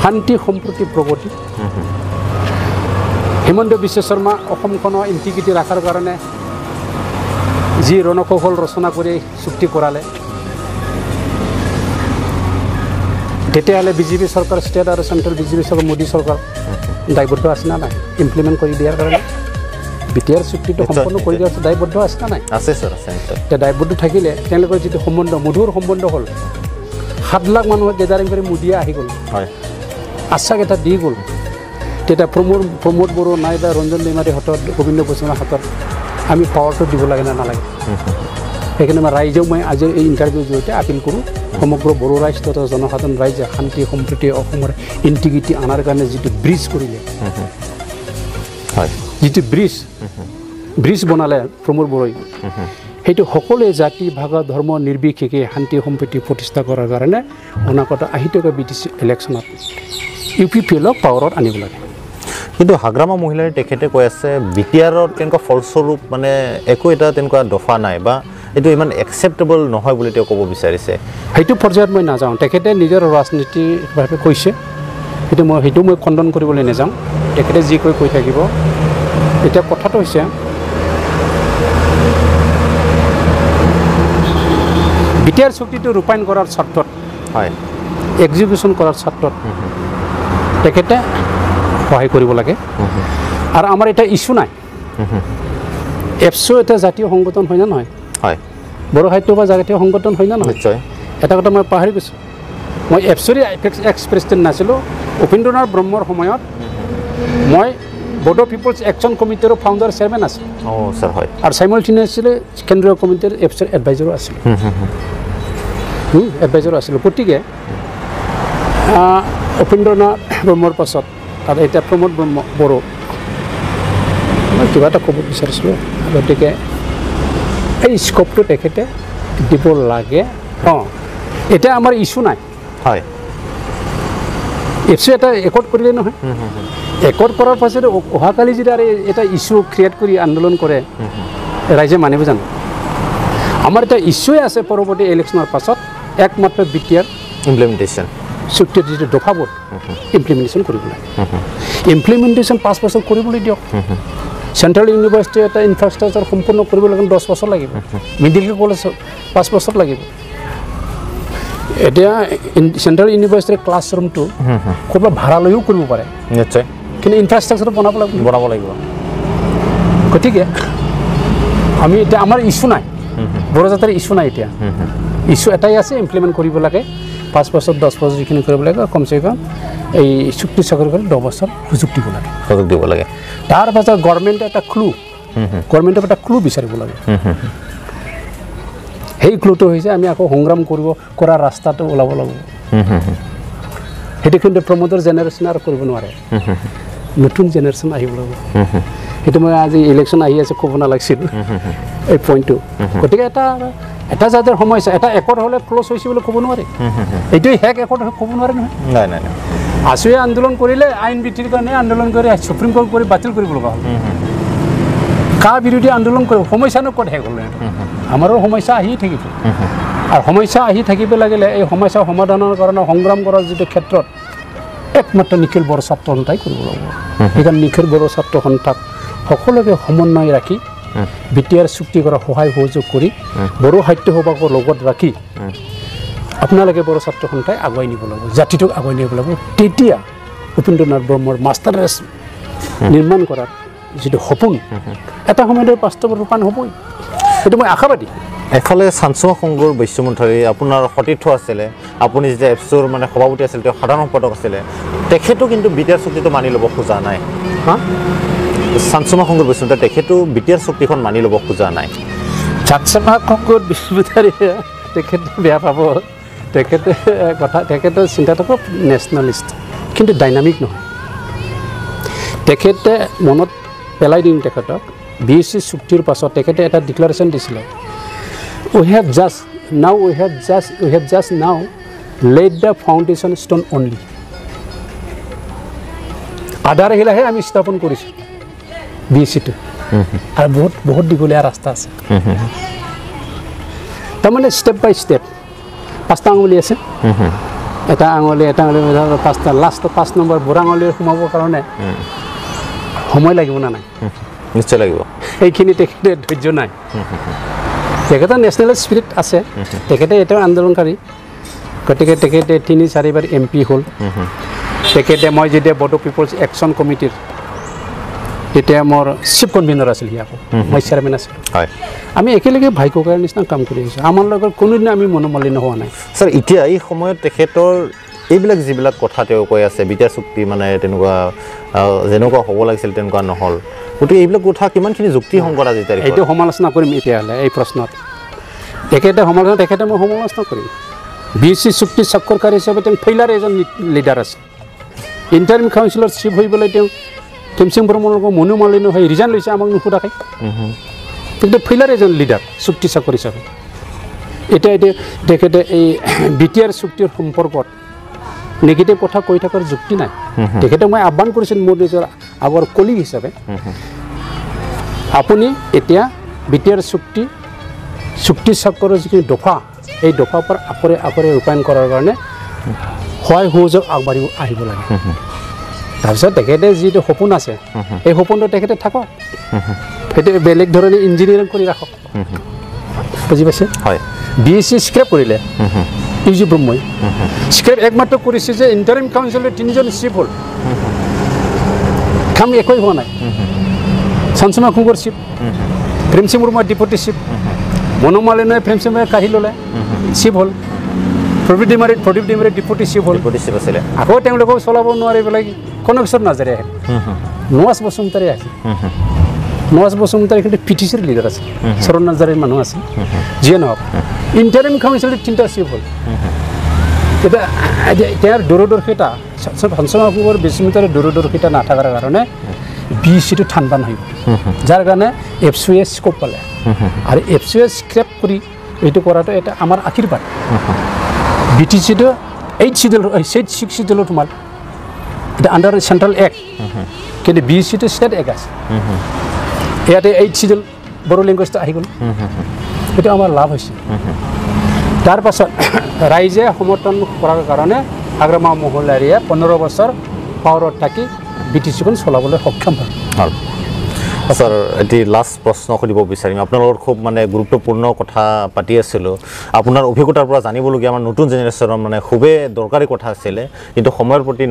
শান্তি সম্প্ৰীতি প্ৰগতি হিমন্ত বিশ্ব শৰ্মা অসমখনৰ ইণ্টিগ্ৰিটি ৰখাৰ কাৰণে যি ৰণকৌশল ৰচনা কৰি চুক্তি কৰালে তেতিয়াহ'লে বিজেপি চৰকাৰ ষ্টেট আৰু চেণ্ট্ৰেল বিজেপি চৰকাৰ মোদী চৰকাৰ দায়বদ্ধ আছে না নাই ইমপ্লিমেণ্ট কৰি দিয়াৰ কাৰণে বিটিআৰ চুক্তিটো সম্পূৰ্ণ কৰি দিয়াৰ দায়বদ্ধ আছে না নাই আছে ছাৰ আছে এতিয়া দায়বদ্ধ থাকিলে তেওঁলোকৰ যিটো সম্বন্ধ মধুৰ সম্বন্ধ হ'ল 7 লাখ মানুহৰ গেদাৰিং কৰি মোদীয়ে আহি গ'ল হয় আশ্বাস এটা দি গ'ল তেতিয়া প্ৰমোদ বড়ো নাইবা ৰঞ্জন দৈমাৰীৰ হাতত গোবিন্দ বসুমতাৰীৰ হাতত আমি পাৱাৰটো দিব লাগে না নালাগে সেইকাৰণে মই ৰাইজেও মই আজি এই ইণ্টাৰভিউৰ জৰিয়তে আপিল কৰোঁ সমগ্ৰ বড়ো ৰাইজ তথা জনসাধাৰণ ৰাইজে শান্তি সম্প্ৰীতি অসমৰ ইণ্টিগ্ৰিটি অনাৰ কাৰণে যিটো ব্ৰিজ কৰিলে হয় যিটো ব্ৰিজ বনালে প্ৰমোদ বড়োই সেইটো সকলোৱে জাতি ভাষা ধৰ্ম নিৰ্বিশেষে শান্তি সম্প্ৰীতি প্ৰতিষ্ঠা কৰাৰ কাৰণে অনাগত আহি থকা BTC ইলেকশ্যনত UPPLক পাৱাৰত আনিব লাগে কিন্তু হাগ্ৰামা মহিলাৰ তেখেতে কৈ আছে বিটিআৰত তেনেকুৱা ফলস্বৰূপ মানে একো এটা তেনেকুৱা দফা নাই বা এইটো ইমান একচেপ্টেবল নহয় বুলি তেওঁ ক'ব বিচাৰিছে সেইটো পৰ্যায়ত মই নাযাওঁ তেখেতে নিজৰ ৰাজনীতিভাৱে কৈছে সেইটো মই খণ্ডন কৰিবলৈ নাযাওঁ তেখেতে যি কৈ থাকিব এতিয়া কথাটো হৈছে বিটিআৰ চুক্তিটো ৰূপায়ণ কৰাৰ স্বাৰ্থত হয় এক্সিকিউশ্যন কৰাৰ স্বাৰ্থত তেখেতে সহায় কৰিব লাগে আৰু আমাৰ এটা ইছ্যু নাই এপছো এটা জাতীয় সংগঠন হয় না নহয় হয় বড়ো সাহিত্য বা জাতীয় সংগঠন হয় না নহয় নিশ্চয় এটা কথা মই পাহৰি গৈছোঁ মই এপছৰি এক্স প্ৰেচিডেণ্ট নাছিলোঁ উপেন্দ্ৰনাথ ব্ৰহ্মৰ সময়ত মই বড়ো পিপলছ একশ্যন কমিটিৰ ফাউণ্ডাৰ চেয়াৰমেন আছিলোঁ ছাৰ হয় আৰু চাইমলটেনিয়াছলি কেন্দ্ৰীয় কমিটিৰ এপছৰ এডভাইজাৰো আছিলোঁ গতিকে উপেন্দ্ৰনাথ ব্ৰহ্মৰ পাছত আৰু এতিয়া প্ৰমোদ ব্ৰহ্ম বড়ো মই কিবা এটা ক'ব বিচাৰিছিলোঁ গতিকে এই স্ক'পটো তেখেতে দিব লাগে এতিয়া আমাৰ ইছ্যু নাই হয় ইছ্যু এটা একৰ্ড কৰিলে নহয় একৰ্ড কৰাৰ পাছত অহাকালি যদি আৰু এটা ইছ্যু ক্ৰিয়েট কৰি আন্দোলন কৰে ৰাইজে মানিব জানো আমাৰ এটা ইছ্যুৱে আছে পৰৱৰ্তী ইলেকশ্যনৰ পাছত একমাত্ৰ বিটিআৰ ইমপ্লিমেণ্টেশ্যন চুক্তিৰ যিটো দফাবোৰ ইমপ্লিমেণ্টেশ্যন কৰিব লাগে ইমপ্লিমেণ্টেশ্যন 5 বছৰ কৰিবলৈ দিয়ক চেণ্ট্ৰেল ইউনিভাৰ্চিটি এটা ইনফ্ৰাষ্ট্ৰাকচাৰ সম্পূৰ্ণ কৰিব লাগে 10 বছৰ লাগিব মিডিল কলেজ 5 বছৰ লাগিব এতিয়া চেণ্ট্ৰেল ইউনিভাৰ্চিটিৰ ক্লাছৰুমটো ক'ৰবাত ভাড়া লৈও কৰিব পাৰে নিশ্চয় কিন্তু ইনফ্ৰাষ্ট্ৰাকচাৰ বনাব লাগিব গতিকে আমি এতিয়া আমাৰ ইছ্যু নাই বড়ো জাতিৰ ইছ্যু নাই এতিয়া ইছ্যু এটাই আছে ইমপ্লিমেণ্ট কৰিব লাগে 5 বছৰ 10 বছৰ যিখিনি কৰিব লাগে কমচে কম এই চুক্তি চাকৰি কৰি 10 বছৰ সুযোগ দিব লাগে তাৰ পাছত গভৰ্ণমেণ্টে এটা ক্লু বিচাৰিব লাগে সেই ক্লুটো হৈছে আমি আকৌ সংগ্ৰাম কৰা ৰাস্তাটো ওলাব লাগিব সেইটো কিন্তু প্ৰমোদৰ জেনেৰেশ্যনে আৰু কৰিব নোৱাৰে নতুন জেনেৰেশ্যন আহিব লাগিব সেইটো মই আজি ইলেকশ্যন আহি আছে ক'ব নালাগিছিল এই পইণ্টটো গতিকে এটা জাতিৰ সমস্যা এটা একৰ্ড হ'লে ক্ল'জ হৈছে বুলি ক'ব নোৱাৰে এইটোৱে শেষ একৰ্ড ক'ব নোৱাৰে নহয় নাই আছুৱে আন্দোলন কৰিলে আইন বৃদ্ধিৰ কাৰণে আন্দোলন কৰি সুপ্ৰিম কোৰ্ট কৰি বাতিল কৰিব লগা হ'ল কা বিৰোধী আন্দোলন কৰিব সমস্যানো ক'ত শেষ হ'ল আমাৰো সমস্যা আহি থাকিব আৰু সমস্যা আহি থাকিব লাগিলে এই সমস্যা সমাধানৰ কাৰণে সংগ্ৰাম কৰাৰ যিটো ক্ষেত্ৰত একমাত্ৰ নিখিল বড়ো ছাত্ৰ সন্থাই কৰিব লাগিব সেইকাৰণে নিখিল বড়ো ছাত্ৰ সন্থাক সকলোকে সমন্বয় ৰাখি বিটিআৰ চুক্তি কৰা সহায় সহযোগ কৰি বড়ো সাহিত্য সভাকৰ লগত ৰাখি আপোনালোকে বড়ো ছাত্ৰ সন্থাই আগুৱাই নিব লাগিব জাতিটোক আগুৱাই নিব লাগিব তেতিয়া উপেন্দ্ৰনাথ ব্ৰহ্মৰ মাষ্টাৰ ৰেচ নিৰ্মাণ কৰাৰ যিটো সপোন এটা সময়ত বাস্তৱ ৰূপায়ণ হ'বই সেইটো মই আশাবাদী এফালে চাঞ্চুমা সংঘৰ বৈশ্যমন্থাৰী আপোনাৰ সতীৰ্থ আছিলে আপুনি যেতিয়া এপছৰ মানে সভাপতি আছিল তেওঁ সাধাৰণ সম্পাদক আছিলে তেখেতো কিন্তু বিটিআৰ চুক্তিটো মানি ল'ব খোজা নাই চাঞ্চুমা সংঘৰ বৈশ্যমন্থাৰী তেখেতো বিটিআৰ চুক্তিখন মানি ল'ব খোজা নাই চাঞ্চুমা সংঘৰ বৈশ্যমন্থাৰী তেখেতে বেয়া পাব তেখেতৰ চিন্তাটো খুব নেশ্যনেলিষ্ট কিন্তু ডাইনামিক নহয় তেখেতে মনত পেলাই দিম তেখেতক BSc চুক্তিৰ পাছত তেখেতে এটা ডিক্লাৰেশ্যন দিছিলে we have just now laid the foundation stone only আধাৰ হিলাহে আমি স্থাপন কৰিছোঁ BScটো আৰু বহুত দীঘলীয়া ৰাস্তা আছে তাৰমানে ষ্টেপ বাই ষ্টেপ 5টা আঙুলি আছে এটা আঙুলি 5টা লাষ্ট 5 নম্বৰ বুঢ়া আঙুলিৰ সোমাবৰ কাৰণে সময় লাগিব না নাই নিশ্চয় লাগিব এইখিনি তেখেতে ধৈৰ্য নাই তেখেতৰ নেশ্যনেল স্পিৰিট আছে তেখেতে এতিয়াও আন্দোলনকাৰী গতিকে তেখেতে 3-4বাৰ MP হ'ল তেখেতে মই যেতিয়া বড়ো পিপলছ একশ্যন কমিটিৰ তেতিয়া মোৰ চিফ কনভেনাৰ আছিল আকৌ মই চেয়াৰমেন আছিলোঁ আমি একেলগে ভাই ককাৰ নিচিনা কাম কৰি আহিছোঁ আমাৰ লগত কোনোদিনে আমি মনোমালিন্য হোৱা নাই ছাৰ এতিয়া এই সময়ত তেখেতৰ এইবিলাক যিবিলাক কথা তেওঁ কৈ আছে বিটিআৰ চুক্তি মানে তেনেকুৱা যেনেকুৱা হ'ব লাগিছিল তেনেকুৱা নহ'ল গতিকে এইবিলাক কথা কিমানখিনি যুক্তিসংগত আজি তাৰিখত এইটো সমালোচনা কৰিম এতিয়াহ'লে এই প্ৰশ্নত তেখেতে মই সমালোচনা কৰিম BSc চুক্তি স্বাক্ষৰকাৰী হিচাপে তেওঁ ফেইলাৰ এজন লিডাৰ আছে ইণ্টাৰিম কাউন্সিলৰ চিফ হৈ পেলাই তেওঁ টেমচিং ব্ৰহ্মৰ লগত মনোমালিন্য হৈ ৰিজাইন লৈছে আমাক নুসুধাকৈ কিন্তু ফেইলাৰ এজন লিডাৰ চুক্তি চাকৰি হিচাপে এতিয়া তেখেতে এই বিটিআৰ চুক্তিৰ সম্পৰ্কত নেগেটিভ কথা কৈ থকাৰ যুক্তি নাই তেখেতে মই আহ্বান কৰিছিলোঁ মোৰ নিজৰ আগৰ কলিগ হিচাপে আপুনি এতিয়া বিটিআৰ চুক্তি স্বাক্ষৰৰ যিখিনি দফা এই দফাৰ পৰা আকৰে ৰূপায়ণ কৰাৰ কাৰণে সহায় সহযোগ আগবাঢ়িব আহিব লাগে তাৰপিছত তেখেতে যিটো সপোন আছে এই সপোনটো তেখেতে থাকক সেইটো বেলেগ ধৰণে ইঞ্জিনিয়াৰিং কৰি ৰাখক বুজি পাইছে হয় BSc স্ক্ৰেপ কৰিলে ইউজি ব্ৰহ্মই স্ক্ৰেপ একমাত্ৰ কৰিছে যে ইণ্টাৰিম কাউন্সিলৰ 3জন চিফ হ'ল কাম একোৱেই হোৱা নাই চাঞ্চুমা সংঘৰ চিফ প্ৰেমসিং ব্ৰহ্মৰ ডিপুটি চিফ মনোমালিন্যই প্ৰেমসিং কাঢ়ি ল'লে চিফ হ'ল প্ৰদীপ ডিমাৰী ডিপুটি চিফ হ'ল আছিলে আকৌ তেওঁলোকক চলাব নোৱাৰি পেলাই কোনো পিছত নাজাৰে আহে নৱাজ বসুমতাৰী আহে নৱাজ বসুমতাৰী কিন্তু পিটিচিৰ লিডাৰ আছে চৰণ নাৰ্জাৰীৰ মানুহ আছে যিয়ে নহওক ইণ্টাৰিম কাউন্সিলত 3টা চিফ হ'ল এতিয়া তেওঁৰ দূৰদৰ্শিতা হংসমাপুৰৰ বেছিমিটাৰ দূৰদৰ্শিতা নাথাকাৰ কাৰণে BCটো ঠাণ্ডা হৈ গ'ল যাৰ কাৰণে এফচিএ স্কোপ পালে আৰু এফচিএ স্ক্ৰেপ কৰি এইটো কৰাটো এটা আমাৰ আশীৰ্বাদ BTCটো 6 চিডুলত সোমাল এটা আণ্ডাৰ চেণ্ট্ৰেল এক্ট কিন্তু BCটো ষ্টেট এক্ট আছে ইয়াতে 8 চিডুল বড়ো লেংগুৱেজটো আহি গ'ল এইটো আমাৰ লাভ হৈছে তাৰ পাছত ৰাইজে সমৰ্থন কৰাৰ কাৰণে হাগ্ৰামা মহলাৰীয়ে 15 বছৰ পাৱাৰত থাকি BTCখন চলাবলৈ সক্ষম হ'ল স্যাৰ এটি লাস্ট প্ৰশ্ন সুধিব বিচাৰিম আপোনাৰ লগত খুব মানে গুৰুত্বপূৰ্ণ কথা পাতি আছিলোঁ আপোনাৰ অভিজ্ঞতাৰ পৰা জানিবলগীয়া আমাৰ নতুন জেনেৰেশ্যনৰ মানে খুবেই দৰকাৰী কথা আছিলে কিন্তু সময়ৰ প্ৰতি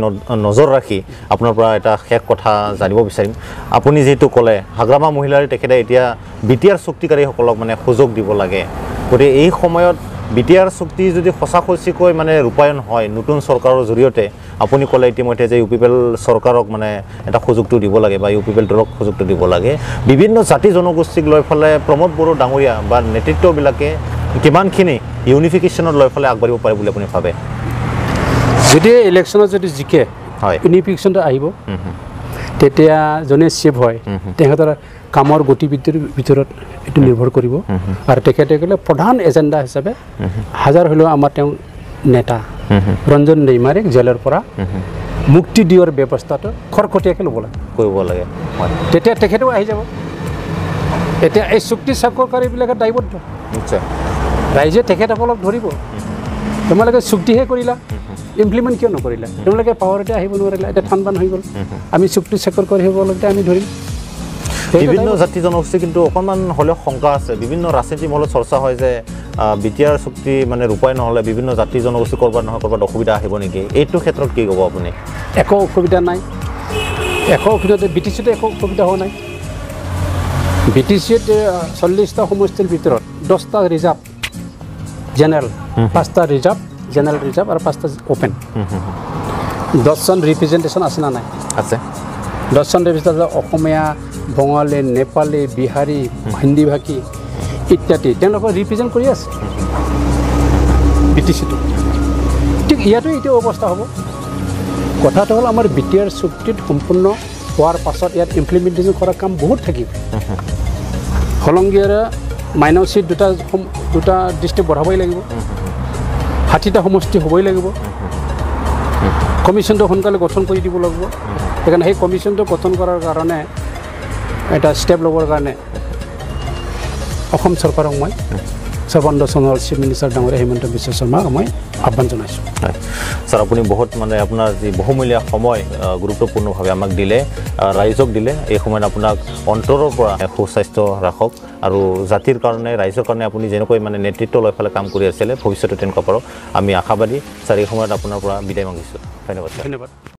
নজৰ ৰাখি আপোনাৰ পৰা এটা শেষ কথা জানিব বিচাৰিম আপুনি যেহেতু ক'লে হাগ্ৰামা মহিলাৰ তেখেতে এতিয়া বিটিআৰ চুক্তিকাৰীসকলক মানে সুযোগ দিব লাগে গতিকে এই সময়ত বিটিআৰ চুক্তি যদি সঁচাকৈ মানে ৰূপায়ণ হয় নতুন চৰকাৰৰ জৰিয়তে আপুনি ক'লে ইতিমধ্যে যে ইউপিপিএল চৰকাৰক মানে এটা সুযোগটো দিব লাগে বা ইউপিপিএল দলক সুযোগটো দিব লাগে বিভিন্ন জাতি জনগোষ্ঠীক লৈ ফালে প্ৰমোদ বড়ো ডাঙৰীয়া বা নেতৃত্ববিলাকে কিমানখিনি ইউনিফিকেশ্যনত লৈ ফালে আগবাঢ়িব পাৰে বুলি আপুনি ভাবে যদি ইলেকশ্যনত যদি জিকে হয় ইউনিফিকেশ্যনটো আহিব তেতিয়া যোনে চিফ হয় তেখেতৰ কামৰ গতিবিধিৰ ভিতৰত এটো নিৰ্ভৰ কৰিব আৰু তেখেতে ক'লে প্ৰধান এজেন্ডা হিচাপে হাজাৰ হলেও আমাৰ তেওঁ নেতা ৰঞ্জন নেইমাৰিক জেলৰ পৰা মুক্তি দিয়াৰ ব্যৱস্থাটো খৰকটীয়াকৈ ল'ব লাগে তেতিয়া তেখেতেও আহি যাব এতিয়া এই চুক্তি চাকৰকাৰীবিলাকে দায়বদ্ধ নিশ্চয় ৰাইজে তেখেতসকলক ধৰিব তোমালোকে চুক্তিহে কৰিলা ইমপ্লিমেণ্ট কিয় নকৰিলা তোমালোকে পাৱাৰতে আহিব নোৱাৰিলা এটা ঠাণ্ডা হৈ গ'ল আমি চুক্তি চাকৰকাৰী হ'ব লগতে আমি ধৰিম বিভিন্ন জাতি জনগোষ্ঠী কিন্তু অকণমান হ'লেও শংকা আছে বিভিন্ন ৰাজনীতি মহলত চৰ্চা হয় যে বিটিআৰ চুক্তি মানে ৰূপায়ণ নহ'লে বিভিন্ন জাতি জনগোষ্ঠী ক'ৰবাত নহয় ক'ৰবাত অসুবিধা আহিব নেকি এইটো ক্ষেত্ৰত কি ক'ব আপুনি একো অসুবিধা নাই BTCতে একো অসুবিধা হোৱা নাই BTCত 40টা সমষ্টিৰ ভিতৰত 10টা ৰিজাৰ্ভ জেনেৰেল 5টা ৰিজাৰ্ভ জেনেৰেল ৰিজাৰ্ভ আৰু 5টা অপেন 10জন ৰিপ্ৰেজেণ্টেশ্যন আছে না নাই আছে 10জন ৰিপ্ৰেজেণ্টেশ্যন অসমীয়া বঙালী নেপালী বিহাৰী হিন্দী ভাষী ইত্যাদি তেওঁলোকক ৰিপ্ৰেজেণ্ট কৰি আছে BTCটো ঠিক ইয়াতো এইটো অৱস্থা হ'ব কথাটো হ'ল আমাৰ বিটিআৰ চুক্তিত সম্পূৰ্ণ হোৱাৰ পাছত ইয়াত ইমপ্লিমেণ্টেশ্যন কৰা কাম বহুত থাকিব হলংগীয়াৰে মাইনৰিটি দুটা ডিষ্ট্ৰিক্ট বঢ়াবই লাগিব 60টা সমষ্টি হ'বই লাগিব কমিশ্যনটো সোনকালে গঠন কৰি দিব লাগিব সেইকাৰণে সেই কমিশ্যনটো গঠন কৰাৰ কাৰণে এটা ষ্টেপ ল'বৰ কাৰণে অসম চৰকাৰক মই সৰ্বানন্দ সোণোৱাল চিফ মিনিষ্টাৰ ডাঙৰীয়া হিমন্ত বিশ্ব শৰ্মাক মই আহ্বান জনাইছোঁ স্যাৰ আপুনি বহুত মানে আপোনাৰ যি বহুমূলীয়া সময় গুৰুত্বপূৰ্ণভাৱে আমাক দিলে ৰাইজক দিলে এই সময়ত আপোনাক অন্তৰৰ পৰা সুস্বাস্থ্য ৰাখক আৰু জাতিৰ কাৰণে ৰাইজৰ কাৰণে আপুনি যেনেকৈ মানে নেতৃত্ব লৈ পেলাই কাম কৰি আছিলে ভৱিষ্যতে তেনেকুৱা পাৰক আমি আশাবাদী স্যাৰ এই সময়ত আপোনাৰ পৰা বিদায় মাগিছোঁ ধন্যবাদ